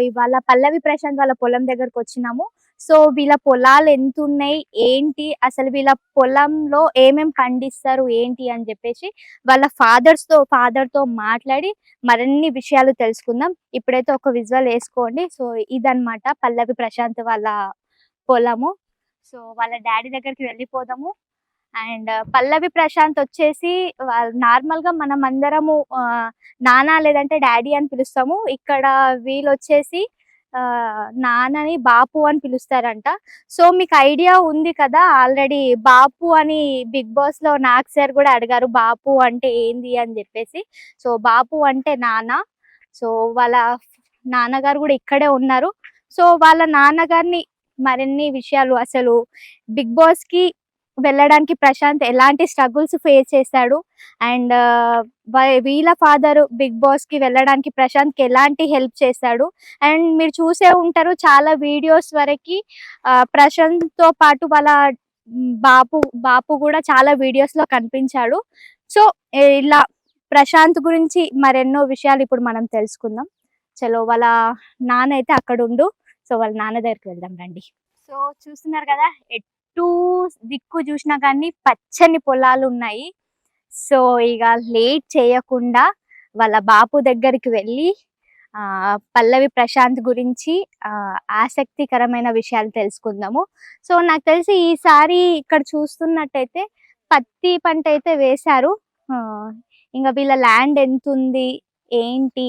ఇవాళ పల్లవి ప్రశాంత్ వాళ్ళ పొలం దగ్గరకు వచ్చినాము. సో వీళ్ళ పొలాలు ఎంతున్నాయి, ఏంటి అసలు వీళ్ళ పొలంలో ఏమేం పండిస్తారు ఏంటి అని చెప్పేసి వాళ్ళ ఫాదర్తో మాట్లాడి మరిన్ని విషయాలు తెలుసుకుందాం. ఇప్పుడైతే ఒక విజువల్ వేసుకోండి. సో ఇదన్నమాట పల్లవి ప్రశాంత్ వాళ్ళ పొలము. సో వాళ్ళ డాడీ దగ్గరికి వెళ్ళిపోదాము. అండ్ పల్లవి ప్రశాంత్ వచ్చేసి నార్మల్ గా మనం అందరము నాన్న లేదంటే డాడీ అని పిలుస్తాము. ఇక్కడ వీళ్ళు వచ్చేసి నాన్నని బాపు అని పిలుస్తారంట. సో మీకు ఐడియా ఉంది కదా, ఆల్రెడీ బాపు అని బిగ్ బాస్ లో నాగ్ సార్ కూడా అడిగారు బాపు అంటే ఏంది అని చెప్పేసి. సో బాపు అంటే నాన్న. సో వాళ్ళ నాన్నగారు కూడా ఇక్కడే ఉన్నారు. సో వాళ్ళ నాన్నగారిని మరిన్ని విషయాలు, అసలు బిగ్ బాస్ కి వెళ్ళడానికి ప్రశాంత్ ఎలాంటి స్ట్రగుల్స్ ఫేస్ చేశాడు, అండ్ వీళ్ళ ఫాదర్ బిగ్ బాస్ కి వెళ్ళడానికి ప్రశాంత్ కి ఎలాంటి హెల్ప్ చేశాడు. అండ్ మీరు చూసే ఉంటారు చాలా వీడియోస్ వరకు ప్రశాంత్ తో పాటు వాళ్ళ బాపు కూడా చాలా వీడియోస్ లో కనిపించాడు. సో ఇలా ప్రశాంత్ గురించి మరెన్నో విషయాలు ఇప్పుడు మనం తెలుసుకుందాం. చలో వాళ్ళ నాన్న అయితే అక్కడ ఉండు. సో వాళ్ళ నాన్న దగ్గరికి వెళ్దాం రండి. సో చూస్తున్నారు కదా, ఎటు దిక్కు చూసినా కానీ పచ్చని పొలాలు ఉన్నాయి. సో ఇక లేట్ చేయకుండా వాళ్ళ బాపు దగ్గరికి వెళ్ళి పల్లవి ప్రశాంత్ గురించి ఆసక్తికరమైన విషయాలు తెలుసుకుందాము. సో నాకు తెలిసి ఈసారి ఇక్కడ చూస్తున్నట్టయితే పత్తి పంట అయితే వేశారు. ఇంకా వీళ్ళ ల్యాండ్ ఎంత ఉంది ఏంటి,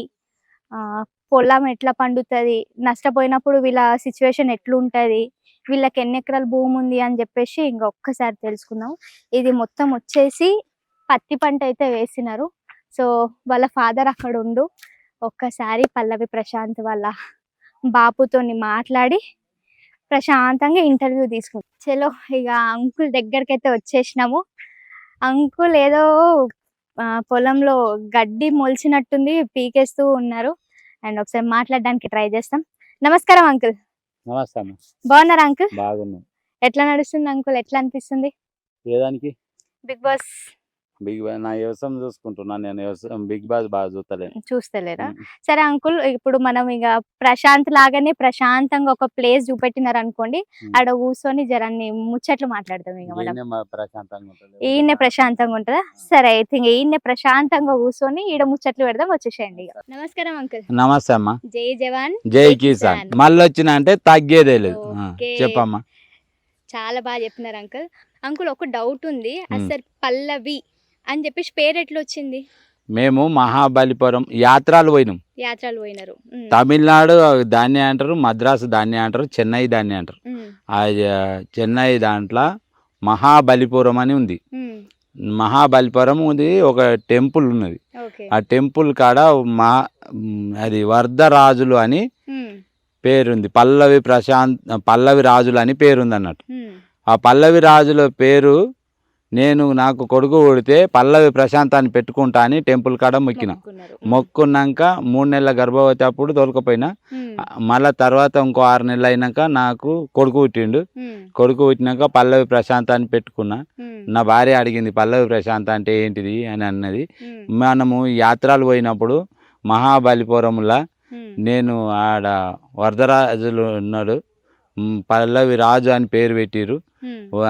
పొలం ఎట్లా పండుతుంది, నష్టపోయినప్పుడు వీళ్ళ సిచ్యువేషన్ ఎట్లుంటది, వీళ్ళకి ఎన్ని ఎకరాల భూమి ఉంది అని చెప్పేసి ఇంకా ఒక్కసారి తెలుసుకుందాం. ఇది మొత్తం వచ్చేసి పత్తి పంట అయితే వేసినారు. సో వాళ్ళ ఫాదర్ అక్కడ ఉండు. ఒక్కసారి పల్లవి ప్రశాంత్ వాళ్ళ బాపుతోని మాట్లాడి ప్రశాంతంగా ఇంటర్వ్యూ తీసుకుంటాం. చలో ఇక అంకుల్ దగ్గరికి అయితే వచ్చేసినాము. అంకుల్ ఏదో పొలంలో గడ్డి మొలిచినట్టుంది, పీకేస్తూ ఉన్నారు. అండ్ ఒకసారి మాట్లాడడానికి ట్రై చేస్తాం. నమస్కారం అంకుల్. నమస్తే. బాగున్నారా అంకుల్? బాగున్నా. ఎట్లా నడుస్తుంది అంకుల్, ఎట్లా అనిపిస్తుంది ఏదానికి? Big boss. నా వ్యవసాయం చూసుకుంటున్నా నేను. వ్యవసాయం బిగ్ బాస్ బాగా చూస్తలేరా? సరే అంకుల్, ఇప్పుడు మనం ఇక ప్రశాంత్ లాగానే ప్రశాంతంగా ఒక ప్లేస్ చూపెట్టినారు అనుకోండి, ఆడ కూర్చొని జరాన్ని ముచ్చట్లు మాట్లాడదాం. ఇక మనం ఈయన ప్రశాంతంగా ఉంటుందా? సరే అయితే ఈయన ప్రశాంతంగా కూర్చొని ఈడ ముచ్చట్లు పెడదాం. వచ్చేసేయండి. నమస్కారం అంకుల్. నమస్తే అమ్మా. జై జవాన్ జై కిసాన్. మళ్ళీ వచ్చిన అంటే తగ్గేదే లేదు. చెప్పమ్మా. చాలా బాగా చెప్పినారు అంకుల్. అంకుల్ ఒక డౌట్ ఉంది, అసలు పల్లవి అని చెప్పేసి పేరు ఎట్లా వచ్చింది? మేము మహాబలిపురం యాత్రలు పోయినారు. తమిళనాడు దాన్ని అంటారు, మద్రాసు దాన్ని అంటారు, చెన్నై దాన్ని అంటారు. చెన్నై దాంట్లో మహాబలిపురం అని ఉంది. మహాబలిపురం ఉంది, ఒక టెంపుల్ ఉన్నది. ఆ టెంపుల్ కాడ అది వరదరాజులు అని పేరుంది. పల్లవి రాజులు అని పేరుంది అన్నట్టు. ఆ పల్లవి రాజుల పేరు నాకు కొడుకు పుడితే పల్లవి ప్రశాంత్ అని పెట్టుకుంటా అని టెంపుల్ కాడ మొక్కున్నాక 3 నెలల గర్భవతి అప్పుడు తోలుకపోయినా. మళ్ళా తర్వాత ఇంకో 6 నెలలు అయినాక నాకు కొడుకు పుట్టిండు. కొడుకు పుట్టినాక పల్లవి ప్రశాంత్ అని పెట్టుకున్నా. నా భార్య అడిగింది పల్లవి ప్రశాంత్ అంటే ఏంటిది అని అన్నది. మనము యాత్రలు పోయినప్పుడు మహాబలిపురంలో నేను ఆడ వరదరాజులు ఉన్నాడు, పల్లవి రాజు అని పేరు పెట్టిరు.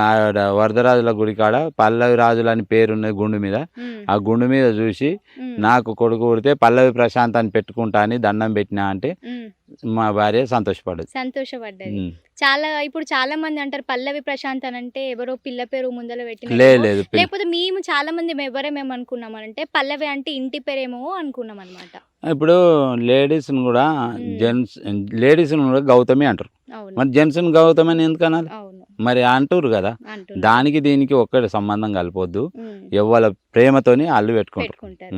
ఆడ వరదరాజుల గుడి కాడ పల్లవి రాజులు అని పేరున్నది గుండు మీద. ఆ గుండు మీద చూసి నాకు కొడుకు పుడితే పల్లవి ప్రశాంత్ అని పెట్టుకుంటా అని దండం పెట్టినా అంటే మా భార్య సంతోషపడ్డది. చాలా ఇప్పుడు చాలా మంది అంటారు పల్లవి ప్రశాంత్ అని అంటే ఎవరో పిల్ల పేరు ముందర పెట్టిన, లేకపోతే మేము చాలా మంది ఎవరేమేమో అనుకున్నాం అంటే పల్లవి అంటే ఇంటి పేరేమో అనుకున్నాం అనమాట. ఇప్పుడు లేడీస్ కూడా గౌతమి అంటారు, మరి జెంట్స్ గౌతమి అని ఎందుకు అనాలి? మరి అంటారు కదా. దానికి దీనికి ఒక్కటి సంబంధం కలిపొద్దు, ఎవరి ప్రేమతోని అల్లు పెట్టుకుంటారు.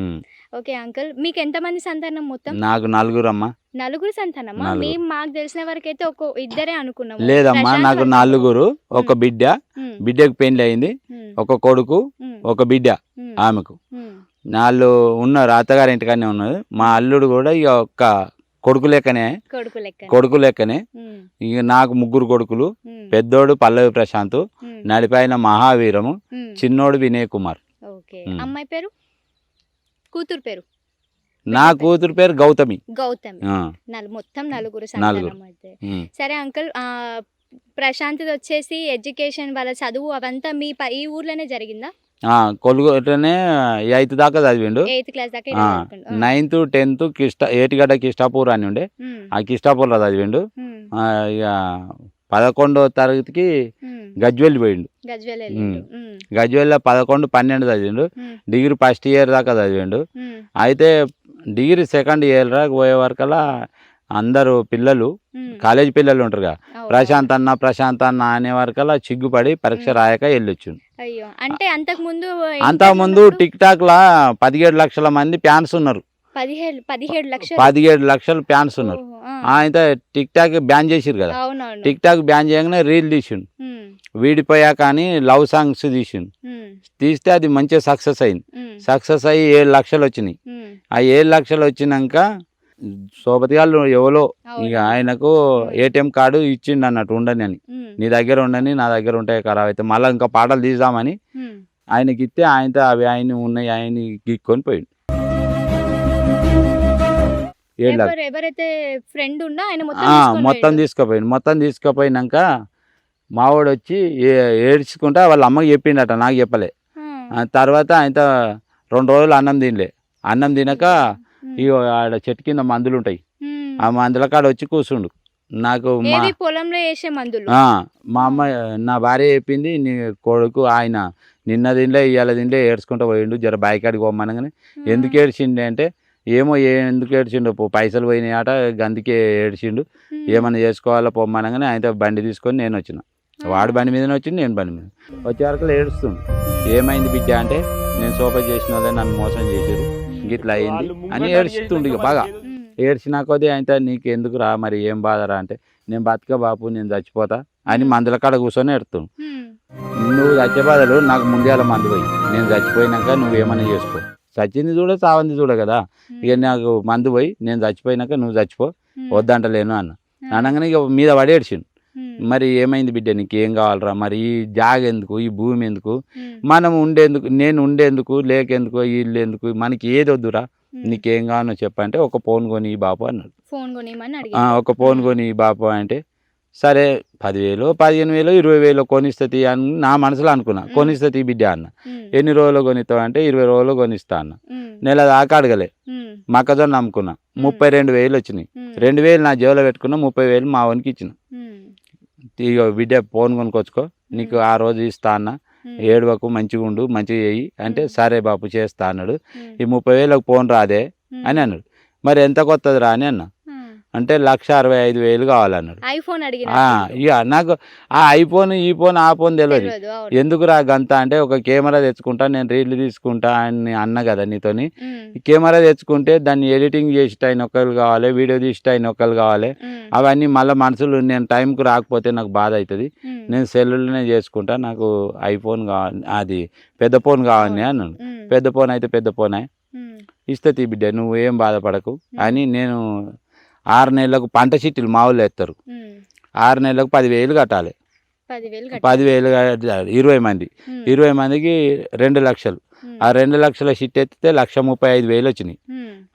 ఓకే అంకుల్, మీకు ఎంత మంది సంతానం మొత్తం? నాకు 4 అమ్మా. 4 సంతానమా? మేము మాకు తెలిసిన వరకు అయితే ఇద్దరే అనుకున్నాం. లేదమ్మా, నాకు 4, ఒక బిడ్డకు పెళ్లి అయింది, ఒక కొడుకు, ఒక బిడ్డ ఆమెకు. 4 ఉన్నారు, అత్తగారి ఇంటికానే ఉన్నారు. మా అల్లుడు కూడా ఇక ఒక్క కొడుకు లెక్కనే. ఇక నాకు 3 కొడుకులు. పెద్దోడు పల్లవి ప్రశాంత్, నడిపైన మహావీరము, చిన్నోడు వినయ్ కుమార్. అమ్మాయి పేరు, కూతురు పేరు నా కూతురు పేరు గౌతమి. గౌతమి. ఆ, మొత్తం నలుగురు నలుగురు. సంతానం అయితే. ఉమ్. సరే అంకుల్, ప్రశాంత్ది వచ్చేసి ఎడ్యుకేషన్ వాళ్ళ చదువు అవంతా ఈ ఊర్లోనే జరిగిందా? కొలుగుటనే 8th దాకా చదివిండు. 8th క్లాస్ దాకా ఈడ చదువుకుండు. 9th 10th ఏటిగడ్డ కిష్టాపూర్ అని ఉండే, ఆ కిష్టాపూర్లో చదివిండు. ఇక 11వ తరగతికి గజ్వెల్ పోయిండు. గజ్వేల్ గజ్వెల్లో 11, 12 చదివిండు. డిగ్రీ ఫస్ట్ ఇయర్ దాకా చదివిండు. అయితే డిగ్రీ సెకండ్ ఇయర్ దాకా పోయే వరకల్లా అందరూ పిల్లలు, కాలేజ్ పిల్లలు ఉంటారుగా, ప్రశాంత్ అన్న అనే వరకల్లా చిగ్గుపడి పరీక్ష రాయక వెళ్ళొచ్చిండు. అయ్యో, అంటే అంతకుముందు టిక్ టాక్ లా 17 లక్షల మంది ఫ్యాన్స్ ఉన్నారు. 17 లక్షల ఫ్యాన్స్ ఉన్నారు. అయితే టిక్ టాక్ బ్యాన్ చేసిరు కదా, టిక్ టాక్ బ్యాన్ చేయగానే రీల్ తీసిండు. వీడిపోయాక అని లవ్ సాంగ్స్ తీసిండు. తీస్తే అది మంచిగా సక్సెస్ అయింది. సక్సెస్ అయ్యి 7 లక్షలు వచ్చినాయి. ఆ 7 లక్షలు వచ్చినాక సోపతి గారు ఎవరో ఇక ఆయనకు ఏటీఎం కార్డు ఇచ్చిండు అన్నట్టు, ఉండని అని, నీ దగ్గర ఉండని, నా దగ్గర ఉంటాయి ఖరాబ్ అయితే మళ్ళీ ఇంకా పాటలు తీద్దామని ఆయనకి ఇస్తే ఆయనతో అవి ఆయన ఉన్నాయి ఆయన గీక్కొని పోయిండు. ఎవరైతే ఫ్రెండ్ ఉందో ఆయన మొత్తం తీసుకుపోయిండు. మొత్తం తీసుకుపోయినాక మావాడు వచ్చి ఏడ్చుకుంటా వాళ్ళ అమ్మకి చెప్పిండట, నాకు చెప్పలే. తర్వాత ఆయనతో 2 రోజులు అన్నం తినక ఇక ఆడ చెట్టు కింద మందులు ఉంటాయి, ఆ మందుల కాడ వచ్చి కూర్చుండు. నాకు పొలంలో వేసే మందులు మా అమ్మ, నా భార్య చెప్పింది, నీ కొడుకు ఆయన నిన్న దీనిలో ఇవాళ దీనిలో ఏడ్చుకుంటూ పోయిండు, జర బైకాడికి పోమనగానే. ఎందుకు ఏడ్చిండు అంటే, ఏమో ఎందుకు ఏడ్చిండు, పైసలు పోయినాయట గందుకే ఏడ్చిండు, ఏమన్నా చేసుకోవాలో పొమ్మనగానే ఆయనతో బండి తీసుకొని నేను వచ్చిన. వాడు బండి మీదనే వచ్చిండు, నేను బండి మీద వచ్చే వరకు ఏడుస్తుండు. ఏమైంది బిడ్డ అంటే, నేను సోపా చేసిన వాళ్ళే నన్ను మోసం చేశారు, గిట్లా అయింది అని ఏడుస్తుండు. ఇక బాగా ఏడ్చినా కొద్దీ అయితే నీకు ఎందుకు రా, మరి ఏం బాధరా అంటే, నేను బతుక బాపు, నేను చచ్చిపోతా అని మందుల కాడ కూర్చొని ఏడుతుండు. నువ్వు చచ్చే బాధలు నాకు ముందేళ్ళ మందు పోయి, నేను చచ్చిపోయినాక నువ్వేమన్నా చేసుకో, చచ్చింది చూడ చావంది చూడ కదా, ఇక నాకు మందు పోయి నేను చచ్చిపోయినాక నువ్వు చచ్చిపో, వద్దంటలేను అన్న. అనగానే ఇక మీద పడి ఏడ్చిండు. మరి ఏమైంది బిడ్డ, నీకు ఏం కావాలరా, మరి ఈ జాగ ఎందుకు, ఈ భూమి ఎందుకు, మనం ఉండేందుకు, నేను ఉండేందుకు, లేకెందుకు, ఇల్లు ఎందుకు, మనకి ఏది వద్దురా, నీకేం కావాలో చెప్పంటే, ఒక ఫోన్ కొని బాపు అన్నాడు. ఒక ఫోన్ కొని బాపు అంటే, సరే 10,000, 15,000, 20,000 కొనిస్తుంది అని నా మనసులో అనుకున్నా. కొనిస్తుంది బిడ్డ అన్న. ఎన్ని రోజులు కొనిస్తావు అంటే 20 రోజులు కొనిస్తా అన్న. నెల దాకా అడగలే, మొక్కజొన్న అమ్ముకున్నా, 32,000 వచ్చినాయి. 2,000 నా జేబులో పెట్టుకున్నా, 30,000 మా వానికి ఇచ్చిన. ఇక బిడ్డ ఫోన్ కొనుక్కొచ్చుకో, నీకు ఆ రోజు ఇస్తా అన్న, ఏడవకు, మంచిగా ఉండు, మంచిగా చెయ్యి అంటే, సరే బాపు చేస్తా అన్నాడు. ఈ 30,000 ఫోన్ రాదే అని అన్నాడు. మరి ఎంత కొత్తది రా అని అన్న. అంటే 1,65,000 కావాలన్నాడు. ఇక నాకు ఆ ఐఫోన్ ఈ ఫోన్ ఆ ఫోన్ తెలియదు. ఎందుకు రా గంత అంటే, ఒక కెమెరా తెచ్చుకుంటా, నేను రీళ్లు తీసుకుంటా అని అన్న కదా నీతోని. కెమెరా తెచ్చుకుంటే దాన్ని ఎడిటింగ్ చేసి అయిన ఒకళ్ళు కావాలి, వీడియో తీసి అయిన ఒకళ్ళు కావాలి, అవన్నీ మళ్ళీ మనుషులు, నేను టైంకు రాకపోతే నాకు బాధ అవుతుంది, నేను సెల్లులోనే చేసుకుంటా, నాకు ఐఫోన్ కావాలి, అది పెద్ద ఫోన్ కావాలి అన్నాడు. పెద్ద ఫోన్ అయితే పెద్ద ఫోనే ఇస్తే తీ బిడ్డ, నువ్వు ఏం బాధపడకు అని. నేను 6 నెలలకు పంట చిట్టీలు మా ఊళ్ళో ఎత్తారు, 6 నెలలకు 10,000 కట్టాలి. 10,000 కట్టాలి, 20 మంది, 20 మందికి 2 లక్షలు. ఆ 2 లక్షల చిట్టి ఎత్తితే 1,35,000 వచ్చినాయి.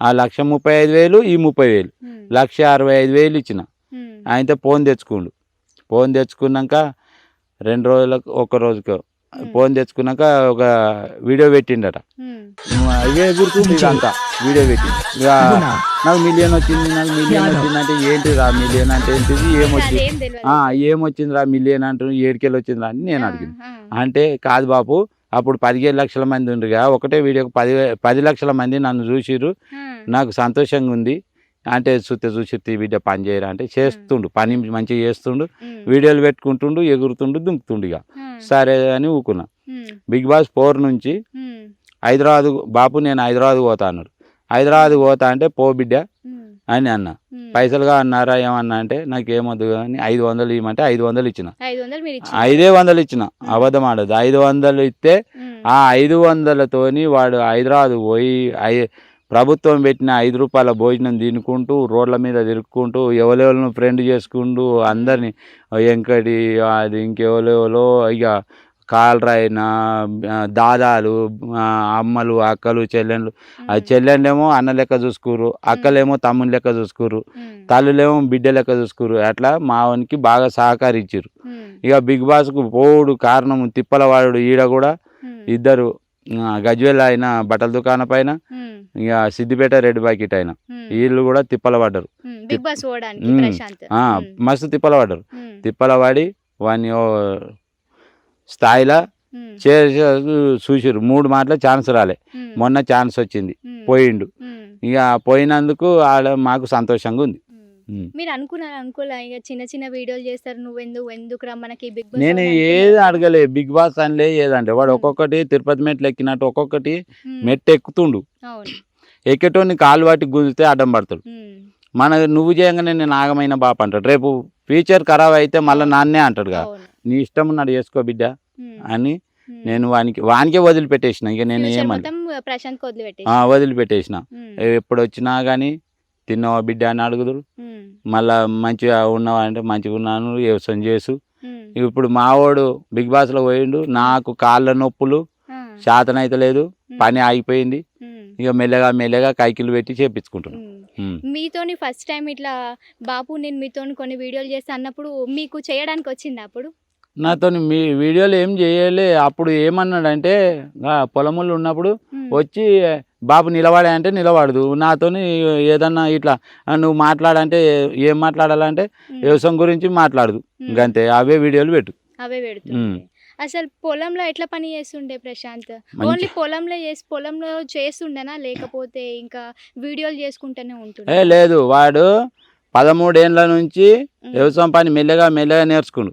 ఆ 1,35,000 ఈ 30,000, 1,65,000 ఇచ్చిన. ఆయనతో ఫోన్ తెచ్చుకుండు. ఫోన్ తెచ్చుకున్నాక 2 రోజులకు, 1 రోజుకు ఫోన్ తెచ్చుకున్నాక ఒక వీడియో పెట్టిండట. ఇవే గుర్తుంది ఇదంతా వీడియో పెట్టి, ఇక నాకు మిలియన్ వచ్చింది, నాకు మిలియన్ వచ్చింది అంటే, ఏంటి రా మిలియన్ అంటే ఏంటిది, ఏమొచ్చింది రా మిలియన్ అంటున్నాను, 7,000 వచ్చింది రా అని నేను అడిగింది. అంటే కాదు బాపు, అప్పుడు 15 లక్షల మంది ఉండరుగా, ఒకటే వీడియోకి 10 లక్షల మంది నన్ను చూసిర్రు, నాకు సంతోషంగా ఉంది అంటే, చూసి బిడ్డ పని చేయరా అంటే, చేస్తుండు పని మంచిగా చేస్తుండు, వీడియోలు పెట్టుకుంటుండు, ఎగురుతుండు, దుంకుతుండు. ఇక సరే అని ఊకున్నా. బిగ్ బాస్ 4 నుంచి హైదరాబాద్ బాపు, నేను హైదరాబాద్ పోతా అన్నాడు. హైదరాబాద్ పోతా అంటే, పో బిడ్డ అని అన్న. పైసలుగా అన్నారా ఏమన్నా అంటే, నాకేమొద్దు కానీ 500 ఇవ్వమంటే 500 ఇచ్చిన. 500 ఇచ్చిన, అబద్ధం ఆడదు. 500 ఇస్తే ఆ 500తోని వాడు హైదరాబాద్ పోయి ప్రభుత్వం పెట్టిన 5 రూపాయల భోజనం తినుకుంటూ, రోడ్ల మీద తిరుక్కుంటూ, ఎవరెవరిని ఫ్రెండ్ చేసుకుంటూ, అందరినీ వెంకటి అది ఇంకెవరెవరో ఇక కాలరాయినా దాదాలు అమ్మలు అక్కలు చెల్లెళ్ళు ఆ చెల్లెళ్ళేమో అన్న లెక్క చూసుకురు, అక్కలేమో తమ్ముని లెక్క చూసుకురు, తల్లులేమో బిడ్డ లెక్క చూసుకురు. అట్లా మావానికి బాగా సహకరించారు. ఇక బిగ్ బాస్కు పోవుడు కారణం తిప్పలవాడు. ఈడ కూడా ఇద్దరు గజ్వేల్ ఆయన బట్టల దుకాణం పైన, ఇక సిద్దిపేట రెడ్ బాకెట్ అయిన వీళ్ళు కూడా తిప్పల పడ్డారు. మస్తు తిప్పల పడ్డారు. తిప్పల పడి వాని స్థాయిలో చూసిరు. 3 మాటల ఛాన్స్ రాలే, మొన్న ఛాన్స్ వచ్చింది, పోయిండు. ఇక పోయినందుకు ఆడ మాకు సంతోషంగా ఉంది. మీరు అనుకోలే ఇక చిన్న చిన్న వీడియోలు చేస్తారు, ఎందుకు రా మనకి బిగ్ బాస్? నేను ఏది అడగలే, బిగ్ బాస్ అనలే ఏదంటే వాడు ఒక్కొక్కటి తిరుపతి మెట్లు ఎక్కినట్టు ఒక్కొక్కటి మెట్టు ఎక్కుతుండు. ఎక్కేటోని కాలు వాటి గుంజితే అడ్డం పడతాడు. నువ్వు చేయగానే నేను ఆగమైన బాప అంటాడు. రేపు ఫ్యూచర్ ఖరాబ్ అయితే మళ్ళీ నాన్నే అంటాడు కదా, నీ ఇష్టం ఉన్నాడు చేసుకో బిడ్డ అని నేను వానికే వదిలిపెట్టేసిన. ఇక నేను వదిలిపెట్టేసిన. ఎప్పుడు వచ్చినా కానీ తిన్నావా బిడ్డ అని అడుగుదురు, మళ్ళా మంచిగా ఉన్నావా అంటే మంచిగా ఉన్నాను వ్యవసాయం చేసు. ఇప్పుడు మావాడు బిగ్ బాస్లో పోయిండు, నాకు కాళ్ళ నొప్పులు శాతనైతే లేదు, పని ఆగిపోయింది. ఇక మెల్లగా కైకిలు పెట్టి చేపించుకుంటున్నాను. మీతోని ఫస్ట్ టైం ఇట్లా బాపు నేను మీతోని కొన్ని వీడియోలు చేస్తా అన్నప్పుడు మీకు చేయడానికి వచ్చింది? అప్పుడు నాతో మీ వీడియోలు ఏం చేయలే. అప్పుడు ఏమన్నాడంటే పొలములు ఉన్నప్పుడు వచ్చి బాబు నిలబడే అంటే నిలబడదు, నాతోని ఏదన్నా ఇట్లా నువ్వు మాట్లాడంటే ఏం మాట్లాడాలంటే వ్యవసాయం గురించి మాట్లాడదు, ఇంకంతే. అవే వీడియోలు పెట్టు. అసలు పొలంలో ఎట్లా పని చేస్తుండే ప్రశాంత్? ఓన్లీ పొలంలో చేస్తుండేనా, లేకపోతే ఇంకా వీడియోలు చేసుకుంటూనే ఉంటుండే? లేదు, వాడు 13 ఏళ్ళ నుంచి వ్యవసాయం పని మెల్లగా నేర్చుకుండు.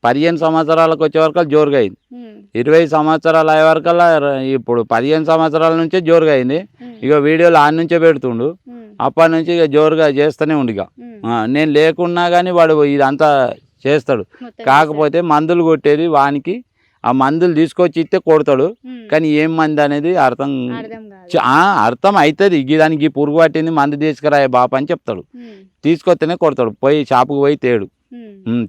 15 సంవత్సరాలకు వచ్చే వరకు జోరుగా అయింది. 20 సంవత్సరాలు అయ్యే వరకల్లా ఇప్పుడు 15 సంవత్సరాల నుంచే జోరుగా అయింది. ఇక వీడియోలు ఆడ నుంచే పెడుతుండు. అప్పటి నుంచి ఇక జోరుగా చేస్తూనే ఉండు. ఇక నేను లేకున్నా కానీ వాడు ఇదంతా చేస్తాడు. కాకపోతే మందులు కొట్టేది వానికి, ఆ మందులు తీసుకొచ్చి ఇస్తే కొడతాడు. కానీ ఏం మంది అనేది అర్థం అవుతుంది. దానికి పురుగు పట్టింది, మందు తీసుకురా బాప అని చెప్తాడు. తీసుకొస్తేనే కొడతాడు. పోయి షాపుకు పోయి తేడు.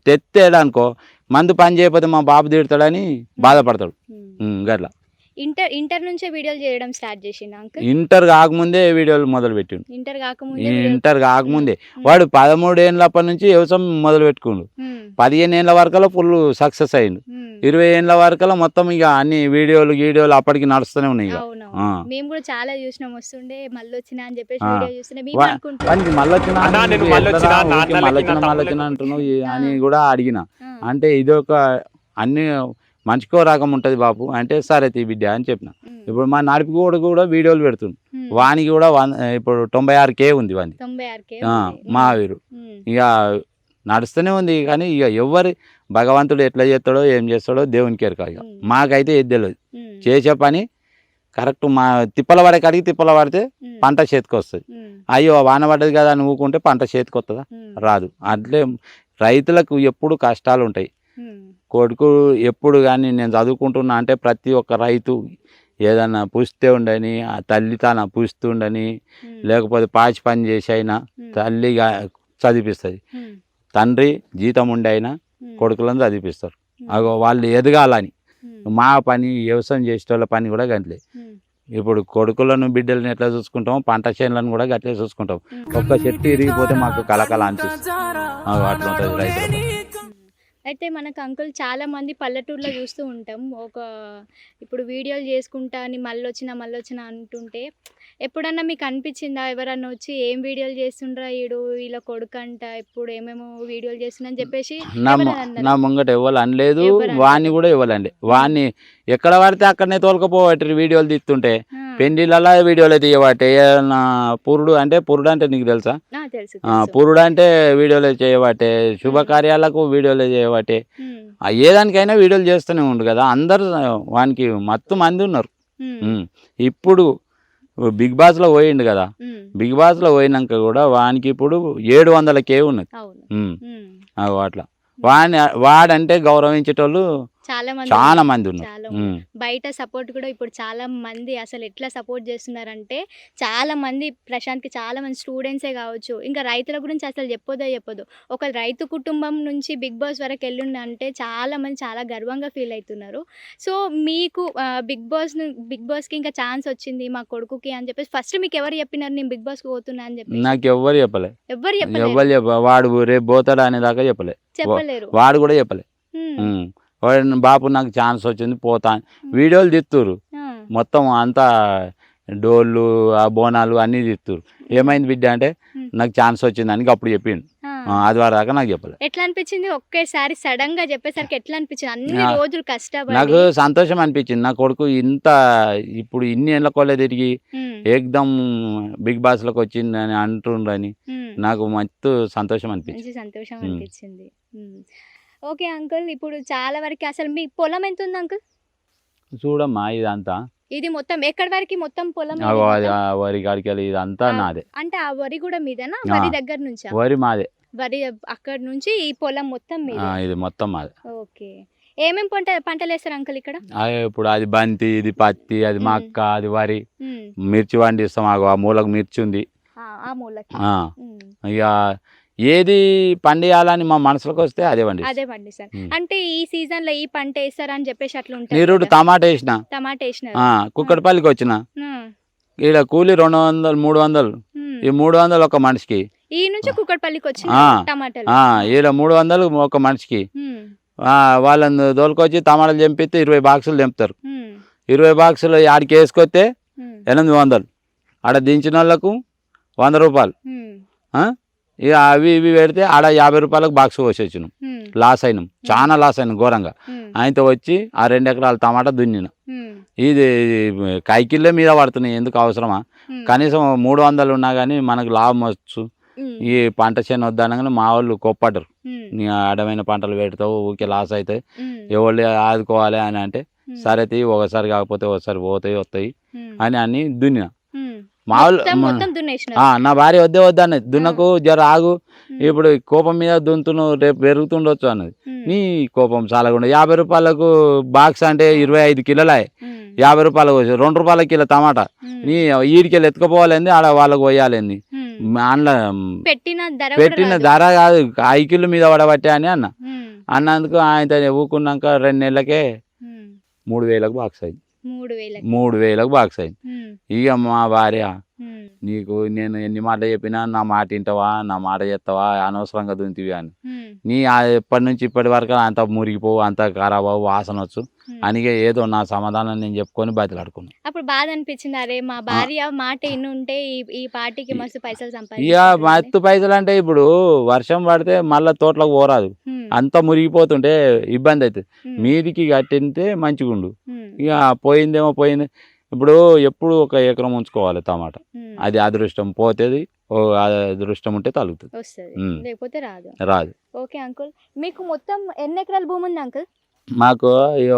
తెత్తేడు అనుకో, మందు పని చేయకపోతే మా బాబు తిడతాడని బాధపడతాడు. గట్లా ఇంటర్ నుంచే వీడియోలు చేయడం స్టార్ట్ చేసిండు అంకుల్? ఇంటర్ కాకముందే వీడియోలు మొదలు పెట్టిండు. ఇంటర్ కాకముందే వాడు 13 ఏళ్ళప్పటి నుంచి వ్యవసాయం మొదలు పెట్టుకుండు. 15 ఏళ్ళ వరకల్లా ఫుల్ సక్సెస్ అయ్యిండు. 20 ఏళ్ళ వరకల్లా మొత్తం ఇక అన్ని వీడియోలు అప్పటికి నడుస్తూనే ఉన్నాయి. మేము కూడా చాలా చూసినాం, వస్తుండే మళ్ళీ వచ్చినా అని చెప్పేసి మళ్ళొచ్చిన అంటున్నావు అని కూడా అడిగిన. అంటే ఇదొక అన్ని మంచికో రకం ఉంటుంది బాపు అంటే, సరే తీ బిడ్డ అని చెప్పిన. ఇప్పుడు మా నడిపి కూడా వీడియోలు పెడుతుంది. వానికి కూడా ఇప్పుడు 96K ఉంది వాని మా వీరు. ఇక నడుస్తూనే ఉంది. కానీ ఇక ఎవరి భగవంతుడు ఎట్లా చేస్తాడో ఏం చేస్తాడో దేవునికి ఎరక. ఇక మాకైతే ఏది తెలియదు. చేసే పని కరెక్ట్. మా తిప్పల పడే కాడికి తిప్పల పడితే పంట చేతికి వస్తుంది. అయ్యో వాన పడ్డది కదా అని ఊకుంటే పంట చేతికి వస్తుందా? రాదు. అట్లే రైతులకు ఎప్పుడు కష్టాలు ఉంటాయి. కొడుకు ఎప్పుడు కానీ నేను చదువుకుంటున్నా అంటే ప్రతి ఒక్క రైతు ఏదన్నా పుస్తే ఉండని, ఆ తల్లి తన పుస్తుండని, లేకపోతే పాచి పని చేసి అయినా తల్లిగా చదివిస్తుంది. తండ్రి జీతం ఉండి అయినా కొడుకులను చదివిస్తారు. అగో వాళ్ళు ఎదగాలని. మా పని వ్యవసాయం చేసేటోళ్ళ పని కూడా గంటలే. ఇప్పుడు కొడుకులను బిడ్డలను ఎట్లా చూసుకుంటామో పంట చేనులను కూడా గట్లే చూసుకుంటాం. ఒక్క చెట్టు ఇరిగిపోతే మాకు కలకల అనిపిస్తుంది. అట్లా ఉంటుంది రైతుల. అయితే మనకు అంకుల్ చాలా మంది పల్లెటూరులో చూస్తూ ఉంటాం, ఇప్పుడు వీడియోలు చేసుకుంటా అని మళ్ళీ వచ్చినా అంటుంటే ఎప్పుడన్నా మీకు అనిపించిందా? ఎవరన్నా వచ్చి ఏం వీడియోలు చేస్తుండ్రా ఇలా కొడుకంట ఎప్పుడు ఏమేమో వీడియోలు చేస్తున్నా అని చెప్పేసి? నా ముంగట ఇవ్వాలి అనలేదు, వాణ్ణి కూడా ఇవ్వాలండి. వాణ్ణి ఎక్కడ పడితే అక్కడనే తోలుకపోవట వీడియోలు తీస్తుంటే, పెళ్లిళ్ళ వీడియోలు తీయబట్టే. పురుడు అంటే నీకు తెలుసా? పురుడు అంటే వీడియోలు చేయబట్టే, శుభకార్యాలకు వీడియోలు చేయబట్టే, ఏదానికైనా వీడియోలు చేస్తూనే ఉండు కదా. అందరు వానికి మత్తు మంది ఉన్నారు. ఇప్పుడు బిగ్ బాస్లో పోయిండు కదా, బిగ్ బాస్లో పోయినాక కూడా వానికి ఇప్పుడు 700K ఉన్నది. అట్లా వాడంటే గౌరవించేటోళ్ళు చాలా మంది ఉన్నారు. చాలా బయట సపోర్ట్ కూడా ఇప్పుడు చాలా మంది అసలు ఎట్లా సపోర్ట్ చేస్తున్నారంటే చాలా మంది ప్రశాంత్కి చాలా మంది స్టూడెంట్సే కావచ్చు, ఇంకా రైతుల గురించి అసలు చెప్పదు. ఒక రైతు కుటుంబం నుంచి బిగ్ బాస్ వరకు వెళ్ళిందంటే చాలా మంది చాలా గర్వంగా ఫీల్ అవుతున్నారు. సో మీకు బిగ్ బాస్కి ఇంకా ఛాన్స్ వచ్చింది మా కొడుకుకి అని చెప్పేసి ఫస్ట్ మీకు ఎవరు చెప్పినారు నేను బిగ్ బాస్కి పోతున్నా అని చెప్పి? నాకు ఎవ్వరు చెప్పలే. ఎవరు వాడు రేపు పోతాడా అనే దాకా చెప్పలేరు. వాడు కూడా చెప్పలే. వాడు బాపు నాకు ఛాన్స్ వచ్చింది పోతా వీడియోలు తీస్తురు, మొత్తం అంతా డోళ్ళు ఆ బోనాలు అన్నీ తీస్తురు. ఏమైంది బిడ్డ అంటే నాకు ఛాన్స్ వచ్చింది అని అప్పుడు చెప్పిండు. అది దాకా నాకు చెప్పలే. ఎట్లా అనిపించింది ఒకేసారి సడన్ గా చెప్పేసరికి? ఎట్లా అనిపించింది? అన్ని రోజులు కష్టపడి నాకు సంతోషం అనిపించింది. నా కొడుకు ఇంత ఇప్పుడు ఇన్ని ఏళ్ళ కొల్లే తిరిగి ఏకదం బిగ్ బాస్ లోకి వచ్చింది అని అంటుండ్రని నాకు మంచి సంతోషం అనిపించింది. ఓకే అంకుల్, ఇప్పుడు చాలా వరకు అసలు మీ పొలం ఎంత ఉంది అంకుల్? చూడమ్మా ఇదంతా ఇది మొత్తం ఎక్కడి వరకు మొత్తం పొలం? వరి కాడికి ఇదంతా నాదే. అంటే ఆ వరి కూడా మీదేనా? వరి దగ్గర నుంచి? వరి మాదే. వరి అక్కడ నుంచి ఈ పొలం మొత్తం మీదే? ఇది మొత్తం మాదే. ఓకే. ఏమేమి పంటలు వేస్తారు అంకుల్ ఇక్కడ? ఇప్పుడు అది బంతి, ఇది పత్తి, అది మక్క, అది వరి, మిర్చి పండిస్తాం. ఆ మూలకు మిర్చి ఉంది. ఇక ఏది పండియాలని మా మనసులోకి వస్తే అదే పండిస్తారు. అంటే ఈ సీజన్ లో ఈ పంట వేస్తారు అని చెప్పేసి అట్లా ఉంటుంది. నీరుడు టమాటా వేసిన, కుక్కడపల్లికి వచ్చిన, ఇక్కడ కూలి 200 300, ఈ 300 ఒక మనిషికి. ఈ నుంచి కుక్కడపల్లికి వచ్చిన టమాటాలు ఈడ 300 ఒక మనిషికి. వాళ్ళని దోలుకొచ్చి టమాటాలు తెంపిస్తే 20 బాక్సులు తెంపుతారు. 20 బాక్సులు ఆడికి వేసుకొస్తే 800. ఆడ దించిన వాళ్ళకు 100 రూపాయలు. ఇక అవి ఇవి పెడితే ఆడ 50 రూపాయలకు బాక్స్ పోసి వచ్చినాం. లాస్ అయినాం, చాలా లాస్ అయినాం ఘోరంగా. ఆయనతో వచ్చి ఆ 2 ఎకరాల టమాటా దున్నిన. ఇది కైకిళ్ళే మీద పడుతున్నాయి, ఎందుకు అవసరమా? కనీసం 300 ఉన్నా కానీ మనకు లాభం వచ్చు. ఈ పంట చేను వద్దనగానే మా వాళ్ళు కొప్పటరు, నీ అడమైన పంటలు పెడతావు ఊరికే లాస్ అవుతాయి, ఎవరు ఆదుకోవాలి అని అంటే సరే తీ, ఒకసారి కాకపోతే ఒకసారి పోతాయి వస్తాయి అని దున్నిన. నా భార్య వద్దన్నది, దున్నకు జర ఆగు, ఇప్పుడు కోపం మీద దున్నుతున్నావు, రేపు పెరుగుతుండొచ్చు అన్నది. నీ కోపం చాలా 50 రూపాయలకు బాక్స్ అంటే 25 కిలోలే, 50 రూపాయలకు 2 రూపాయల కిలో టమాటా. నీ ఈడికెళ్ళి ఎత్తుకుపోవాలండి, ఆడ వాళ్ళకు పోయాలండి. అందులో పెట్టిన ధర కాదు, 5 కిలో మీద పడబట్టే అని అన్నందుకు ఆయన ఊకున్నాక 2 నెలలకే 3000కు బాక్స్ అయింది. 3000కు బాక్స్ అయింది. ఇక మా భార్య, నీకు నేను ఎన్ని మాటలు చెప్పినా నా మాట వింటావా, నా మాట చేస్తావా, అనవసరంగా దుంతివి అని. నీ ఎప్పటి నుంచి ఇప్పటి వరకు అంత మురిగిపోవు, అంత ఖరాబ్ అవ్వు, వాసన వచ్చు అని ఏదో నా సమాధానం నేను చెప్పుకొని బతిలాడుకున్నాను. అప్పుడు బాధ అనిపించింది, అరే మా భార్య మాట ఇన్నుంటే ఈ పార్టీకి మస్తు పైసలు ఇక మస్తు పైసలు అంటే ఇప్పుడు వర్షం పడితే మళ్ళీ తోటలకు పోరాదు, అంత మురిగిపోతుంటే ఇబ్బంది అవుతుంది. మీదికి కట్టితే మంచిగా ఉండు. ఇక పోయిందేమో పోయింది. ఇప్పుడు ఎప్పుడు 1 ఎకరం ఉంచుకోవాలి టమాటా, అది అదృష్టం పోతుంది, అదృష్టం ఉంటే తగులుతుంది, లేకపోతే రాదు. ఓకే అంకుల్, మీకు మొత్తం ఎన్ని ఎకరాల భూమి ఉంది అంకుల్? మాకు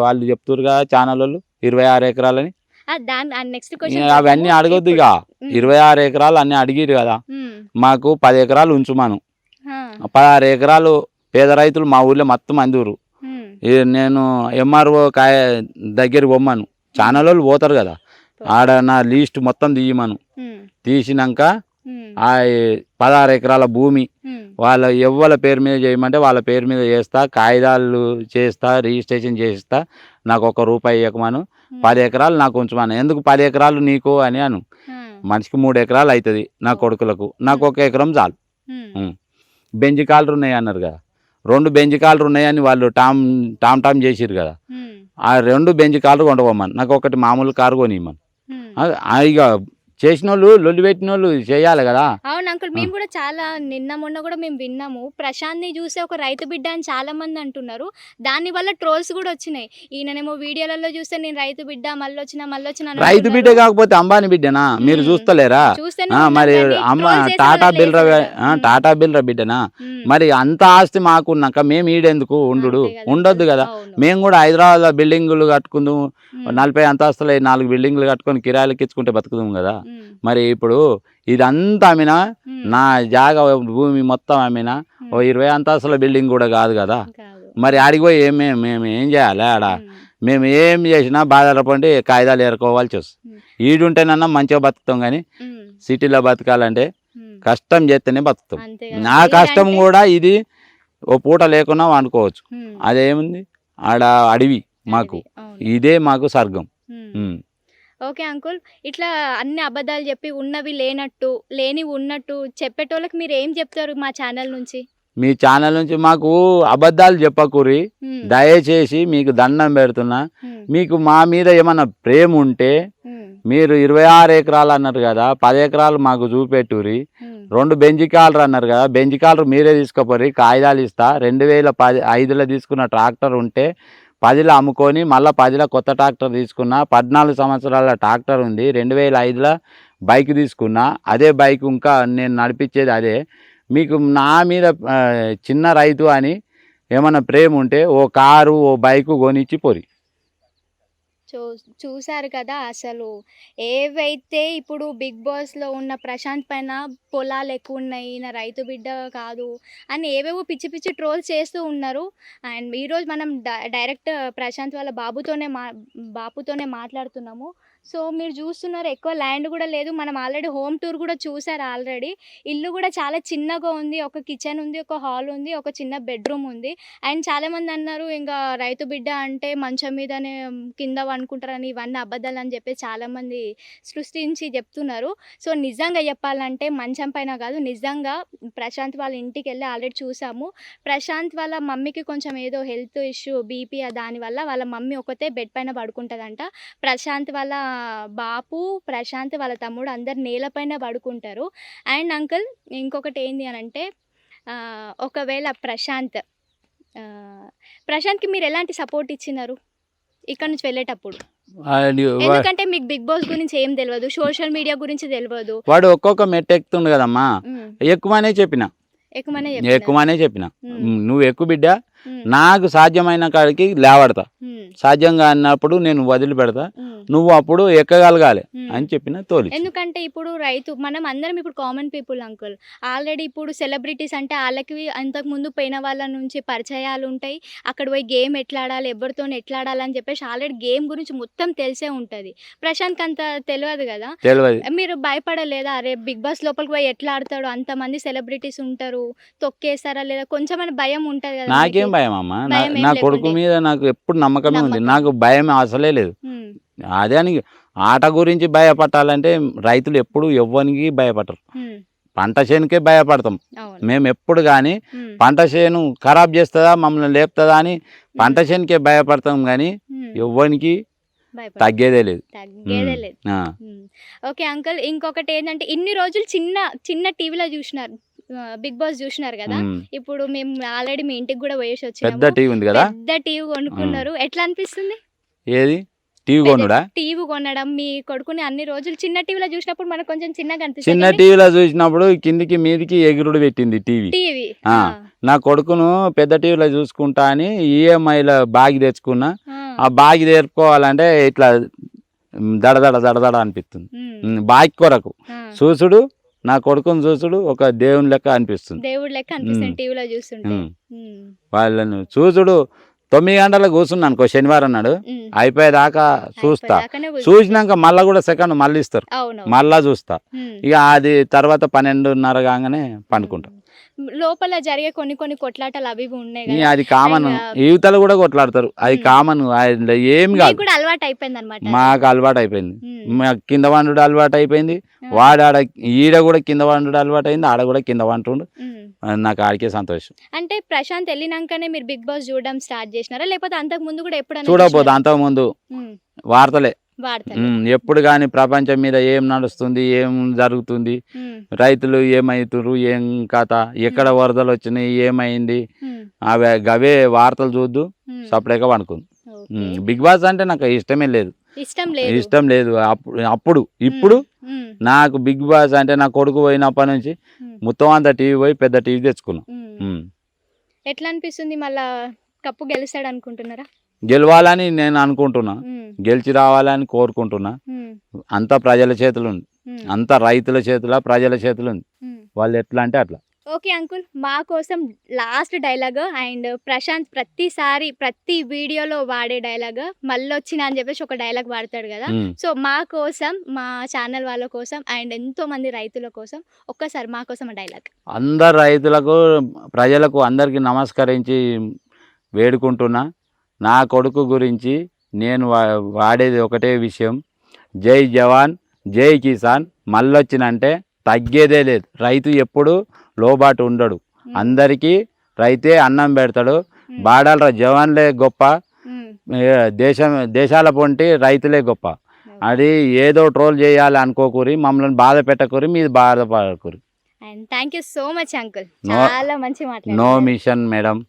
వాళ్ళు చెప్తురుగా ఛానల్ వాళ్ళు 26 ఎకరాలని. అవన్నీ అడగొద్దు, ఇక 26 ఎకరాలు అన్ని అడిగిరు కదా. మాకు 10 ఎకరాలు ఉంచుమాను, 16 ఎకరాలు పేద రైతులు మా ఊర్లో మొత్తం అందూరు. నేను ఎంఆర్ఓ దగ్గరికి పొమ్మను, ఛానల్ వాళ్ళు పోతారు కదా, ఆడ నా లిస్ట్ మొత్తం తీయమను. తీసినాక ఆ 16 ఎకరాల భూమి వాళ్ళ ఎవ్వల పేరు మీద చేయమంటే వాళ్ళ పేరు మీద చేస్తా, కాగితాలు చేస్తా, రిజిస్ట్రేషన్ చేస్తా. నాకు 1 రూపాయి ఇవ్వకమాను, 10 ఎకరాలు నాకు ఉంచమాను. ఎందుకు 10 ఎకరాలు నీకు అని అను. మనిషికి 3 ఎకరాలు అవుతుంది నా కొడుకులకు, నాకు 1 ఎకరం చాలు. బెంజి కాళ్ళు ఉన్నాయి అన్నారు కదా, 2 బెంజి కాళ్ళు ఉన్నాయని వాళ్ళు టామ్ చేసిరు కదా, ఆ 2 బెంజి కాళ్ళు కొండపోమని, నాకు 1 మామూలు కారు కొనిమ్మను. ఇక చేసిన వాళ్ళు లొల్లి పెట్టిన వాళ్ళు చేయాలి కదా. అవును అంకుల్, మేము కూడా చాలా మొన్న కూడా మేము విన్నాము, ప్రశాంత్ ని చూసి ఒక రైతు బిడ్డ అని చాలా మంది అంటున్నారు. దాని వల్ల ట్రోల్స్ కూడా వచ్చినాయి. ఈయననేమో వీడియోలలో చూస్తే నేను రైతు బిడ్డ మళ్ళొచ్చిన రైతు బిడ్డ కాకపోతే అంబానీ బిడ్డనా మీరు చూస్తలేరా? మరి టాటా బిల్రా బిడ్డనా? మరి అంత ఆస్తి మాకున్నాక మేము ఈడెందుకు ఉండొద్దు కదా. మేము కూడా హైదరాబాద్ లో బిల్డింగులు కట్టుకుందాం, 40 అంతస్తులు 4 బిల్డింగులు కట్టుకొని కిరాయిలకి ఇచ్చుకుంటే బతుకుదాం కదా. మరి ఇప్పుడు ఇదంతా అమ్మినా, నా జాగా భూమి మొత్తం అమ్మినా 20 అంతస్తుల బిల్డింగ్ కూడా కాదు కదా. మరి ఆడికి పోయి మేము ఏం చేయాలి ఆడ? మేము ఏం చేసినా బాధపడి కాగితాలు ఏరుకోవాల్సి వస్తుంది. ఈడుంటేనన్నా మంచిగా బతుకుతాం, కానీ సిటీలో బతకాలంటే కష్టం చేస్తేనే బతుకుతాం. నా కష్టం కూడా ఇది ఓ పూట లేకున్నా అనుకోవచ్చు. అదేముంది, ఆడ అడవి మాకు, ఇదే మాకు స్వర్గం. ఓకే అంకుల్, ఇట్లా అన్ని అబద్ధాలు చెప్పి ఉన్నవి లేనట్టు లేనివి ఉన్నట్టు చెప్పేటోళ్ళకి మీరు ఏం చెప్తారు మా ఛానల్ నుంచి? మీ ఛానల్ నుంచి మాకు అబద్ధాలు చెప్పకూరి, దయచేసి మీకు దండం పెడుతున్నా. మీకు మా మీద ఏమన్నా ప్రేమ ఉంటే మీరు 26 ఎకరాలు అన్నారు కదా, 10 ఎకరాలు మాకు చూపెట్టురి. 2 బెంజికాలరు అన్నారు కదా, బెంజికాలరు మీరే తీసుకుపోరి, కాగితాలు ఇస్తా. 2005లో తీసుకున్న ట్రాక్టర్ ఉంటే 10లో అమ్ముకొని మళ్ళీ 10లో కొత్త ట్రాక్టర్ తీసుకున్నా. 14 సంవత్సరాల ట్రాక్టర్ ఉంది. 2005లో బైక్ తీసుకున్నా. అదే బైక్ ఇంకా నేను నడిపించేది అదే. మీకు నా మీద చిన్న రైతు అని ఏమన్నా ప్రేమ ఉంటే ఓ కారు ఓ బైకు కొనిచ్చి పోరి. చూసారు కదా, అసలు ఏవైతే ఇప్పుడు బిగ్ బాస్లో ఉన్న ప్రశాంత్ పైన పొలాలు ఎక్కువ ఉన్నాయి, ఈయన రైతు బిడ్డ కాదు అని ఏవేవో పిచ్చి పిచ్చి ట్రోల్స్ చేస్తూ ఉన్నారు. అండ్ ఈరోజు మనం డైరెక్ట్ ప్రశాంత్ వాళ్ళ బాపుతోనే మాట్లాడుతున్నాము. సో మీరు చూస్తున్నారు, ఎక్కువ ల్యాండ్ కూడా లేదు. మనం ఆల్రెడీ హోమ్ టూర్ కూడా చూసారు. ఆల్రెడీ ఇల్లు కూడా చాలా చిన్నగా ఉంది. ఒక కిచెన్ ఉంది, ఒక హాల్ ఉంది, ఒక చిన్న బెడ్రూమ్ ఉంది. అండ్ చాలామంది అన్నారు ఇంకా రైతు బిడ్డ అంటే మంచం మీదనే కింద అనుకుంటారని, ఇవన్నీ అబద్ధాలు అని చెప్పి చాలామంది సృష్టించి చెప్తున్నారు. సో నిజంగా చెప్పాలంటే మంచం పైన కాదు, నిజంగా ప్రశాంత్ వాళ్ళ ఇంటికి వెళ్ళి ఆల్రెడీ చూసాము. ప్రశాంత్ వాళ్ళ మమ్మీకి కొంచెం ఏదో హెల్త్ ఇష్యూ, బీపీ, దానివల్ల వాళ్ళ మమ్మీ ఒకతే బెడ్ పైన పడుకుంటుందంట. ప్రశాంత్ వాళ్ళ బాపు, ప్రశాంత్ వాళ్ళ తమ్ముడు అందరు నేలపైన పడుకుంటారు. అండ్ అంకుల్, ఇంకొకటి ఏంది అని అంటే, ఒకవేళ ప్రశాంత్కి మీరు ఎలాంటి సపోర్ట్ ఇచ్చినారు ఇక్కడ నుంచి వెళ్ళేటప్పుడు? ఎందుకంటే మీకు బిగ్ బాస్ గురించి ఏం తెలియదు, సోషల్ మీడియా గురించి తెలియదు. వాడు ఒక్కొక్క మెట్టు ఎక్కుతుండు కదమ్మా, ఎక్కువనే చెప్పిన నువ్వు ఎక్కువ బిడ్డ, నాకు సాధ్యమైన కాడికి లేవడతా, సాధ్యంగా అన్నప్పుడు నేను వదిలిపెడతా, నువ్వు అప్పుడు ఎక్కగలగాలి అని చెప్పిన తోలి. ఎందుకంటే ఇప్పుడు రైతు మనం అందరం ఇప్పుడు కామన్ పీపుల్ అంకుల్. ఆల్రెడీ ఇప్పుడు సెలబ్రిటీస్ అంటే వాళ్ళకి అంతకు ముందు పోయిన వాళ్ళ నుంచి పరిచయాలు ఉంటాయి. అక్కడ పోయి గేమ్ ఎట్లా ఆడాలి, ఎవరితో ఎట్లా ఆడాలి అని చెప్పేసి ఆల్రెడీ గేమ్ గురించి మొత్తం తెలిసే ఉంటుంది. ప్రశాంత్ అంత తెలియదు కదా, మీరు భయపడలేదా? అరే బిగ్ బాస్ లోపలికి పోయి ఎట్లా ఆడతాడు, అంతమంది సెలబ్రిటీస్ ఉంటారు, తొక్కేస్తారా లేదా, కొంచెం భయం ఉంటుంది కదా? నాకేం భయం అమ్మా, నా కొడుకు మీద నాకు ఎప్పుడు నమ్మకమే ఉంది, నాకు భయం అసలే లేదు. అదే అని ఆట గురించి భయపడాలంటే రైతులు ఎప్పుడు ఎవ్వరికి భయపడరు, పంట చేనుకే భయపడతాం మేము ఎప్పుడు. కానీ పంట చేను ఖరాబ్ చేస్తుందా మమ్మల్ని లేపుతుందా అని పంట చేనుకే భయపడతాం, కానీ ఎవ్వరికి తగ్గేదే లేదు. ఓకే అంకుల్, ఇంకొకటి ఏంటంటే ఇన్ని రోజులు చిన్న టీవీలో చూసినారు, బిగ్ బాస్ చూసినారు కదా. ఇప్పుడు మేము ఆల్రెడీ మీ ఇంటికి కూడా పోయేసి వచ్చాము, పెద్ద టీవీ ఉంది కదా, పెద్ద టీవీ కొనుక్కున్నారు. ఎట్లా అనిపిస్తుంది? ఏది టీవీ కొనడా? టీవీ కొనడం, మీ కొడుకుని అన్ని రోజులు చిన్న టీవీలో చూసినప్పుడు మనకు కొంచెం చిన్నగా అనిపిస్తుంది. చిన్న టీవీలో చూసినప్పుడు కిందికి మీదికి ఎగురుడు పెట్టింది టీవీ. నా కొడుకును పెద్ద టీవీలో చూసుకుంటా అని ఈఎంఐలో బాగి తెచ్చుకున్నా. ఆ బాగి తెరుపుకోవాలంటే ఇట్లా దడదడ అనిపిస్తుంది. బాగి కొరకు చూసుడు, నా కొడుకుని చూసుడు ఒక దేవుని లెక్క అనిపిస్తుంది, దేవుడి లెక్క అనిపిస్తుంది టీవీలో చూస్తుంటే. వాళ్ళను చూసుడు 9 గంటలకు కూర్చున్నా అనుకో, శనివారం నాడు అయిపోయేదాకా చూస్తా. చూసినాక మళ్ళా కూడా సెకండ్ మళ్ళీ ఇస్తారు, మళ్ళా చూస్తా. ఇక అది తర్వాత 12:30 కాగానే పండుకుంటా. లోపల జరిగే కొన్ని కొట్లాటలు అవి ఉన్నాయి, అది కామన్. యువతలు కూడా కొట్లాడతారు, అది కామన్. ఏం కాదు, అలవాటు అయిపోయింది అనమాట. మాకు అలవాటు అయిపోయింది, కింద వండు అలవాటు అయిపోయింది. వాడు ఈడ కూడా కింద వండు అలవాటు అయింది, ఆడ కూడా కింద వంటుండు. నాకు ఆడికే సంతోషం. అంటే ప్రశాంత్ వెళ్ళినాకనే మీరు బిగ్ బాస్ చూడడం స్టార్ట్ చేసినారా, లేకపోతే అంతకు ముందు కూడా ఎప్పుడైనా? చూడకపోతే అంతకు ముందు వార్తలే ఎప్పుడు కానీ ప్రపంచం మీద ఏం నడుస్తుంది, ఏం జరుగుతుంది, రైతులు ఏమవుతున్నారు, ఏం కథ, ఎక్కడ వరదలు వచ్చినాయి, ఏమైంది, అవే వార్తలు చూద్దు సపరేట్గా పనుకుంది. బిగ్ బాస్ అంటే నాకు ఇష్టం లేదు అప్పుడు. ఇప్పుడు నాకు బిగ్ బాస్ అంటే నా కొడుకు పోయినప్పటి నుంచి మొత్తం అంతా టీవీ పోయి పెద్ద టీవీ తెచ్చుకున్నాం. ఎట్లా అనిపిస్తుంది? మళ్ళా కప్పు గెలుస్తాడు అనుకుంటున్నారా? గెలవాలని నేను అనుకుంటున్నా, గెలిచి రావాలని కోరుకుంటున్నా. అంతా ప్రజల చేతులు ఉంది, అంతా రైతుల చేతుల ప్రజల చేతులు ఉంది. వాళ్ళు ఎట్లా అంటే అట్లా. ఓకే అంకుల్, మా కోసం లాస్ట్ డైలాగ్ అండ్ ప్రశాంత్ ప్రతిసారి ప్రతి వీడియోలో వాడే డైలాగ్ మళ్ళొచ్చిన అని చెప్పేసి ఒక డైలాగ్ వాడతాడు కదా. సో మా కోసం, మా ఛానల్ వాళ్ళ కోసం అండ్ ఎంతో మంది రైతుల కోసం ఒక్కసారి మా కోసం డైలాగ్. అందరు రైతులకు ప్రజలకు అందరికీ నమస్కరించి వేడుకుంటున్నా. నా కొడుకు గురించి నేను వాడేది ఒకటే విషయం, జై జవాన్ జై కిసాన్. మళ్ళొచ్చినంటే తగ్గేదే లేదు. రైతు ఎప్పుడు లోబాటు ఉండడు, అందరికీ రైతే అన్నం పెడతాడు. బాడాల జవాన్లే గొప్ప, దేశాల పొంటి రైతులే గొప్ప. అది ఏదో ట్రోల్ చేయాలి అనుకోకూరి, మమ్మల్ని బాధ పెట్టకూరి, మీరు బాధపడకూరి. And thank you so much uncle, చాలా మంచి మాట్లాడారు. No mention madam.